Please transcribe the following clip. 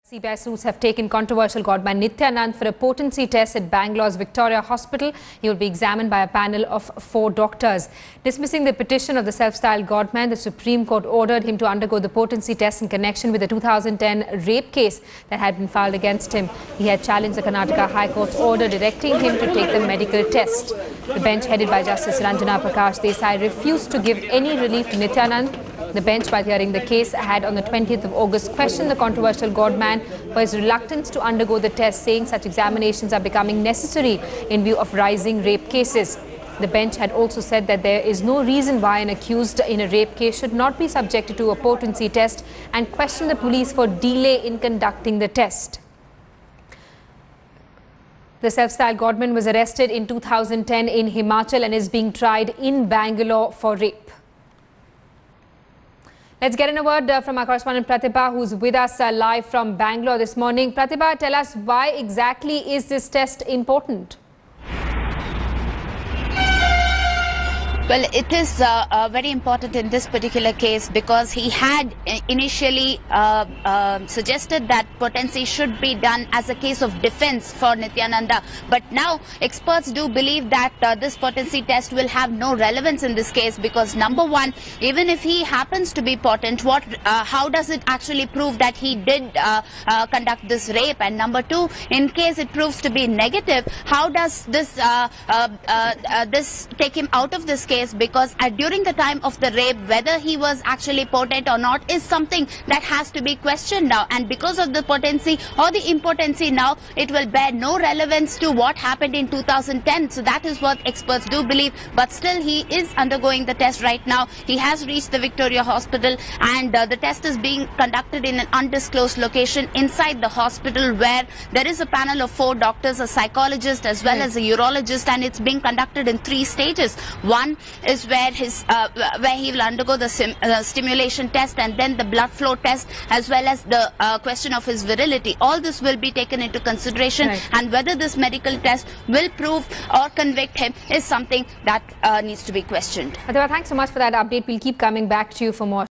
CBI suits have taken controversial godman Nityanand for a potency test at Bangalore's Victoria Hospital. He will be examined by a panel of 4 doctors. Dismissing the petition of the self-styled godman, the Supreme Court ordered him to undergo the potency test in connection with the 2010 rape case that had been filed against him. He had challenged the Karnataka High Court's order directing him to take the medical test. The bench, headed by Justice Ranjana Prakash Desai, refused to give any relief to Nityanand. The bench, while hearing the case, had on the 20th of August questioned the controversial godman for his reluctance to undergo the test, saying such examinations are becoming necessary in view of rising rape cases. The bench had also said that there is no reason why an accused in a rape case should not be subjected to a potency test and questioned the police for delay in conducting the test. The self-styled godman was arrested in 2010 in Himachal and is being tried in Bangalore for rape. Let's get in a word from our correspondent Pratibha, who's with us live from Bangalore this morning. Pratibha, tell us, why exactly is this test important? Well, it is very important in this particular case because he had initially suggested that potency should be done as a case of defense for Nityananda. But now experts do believe that this potency test will have no relevance in this case because, number one, even if he happens to be potent, how does it actually prove that he did conduct this rape? And number two, in case it proves to be negative, how does this this take him out of this case? Because during the time of the rape, whether he was actually potent or not is something that has to be questioned now. And because of the potency or the impotency now, it will bear no relevance to what happened in 2010. So that is what experts do believe. But still, he is undergoing the test right now. He has reached the Victoria Hospital and the test is being conducted in an undisclosed location inside the hospital where there is a panel of 4 doctors, a psychologist as well as a urologist, and it's being conducted in 3 stages. One is where he will undergo the stimulation test and then the blood flow test as well as the question of his virility. All this will be taken into consideration, and whether this medical test will prove or convict him is something that needs to be questioned. Pratibha, thanks so much for that update. We'll keep coming back to you for more.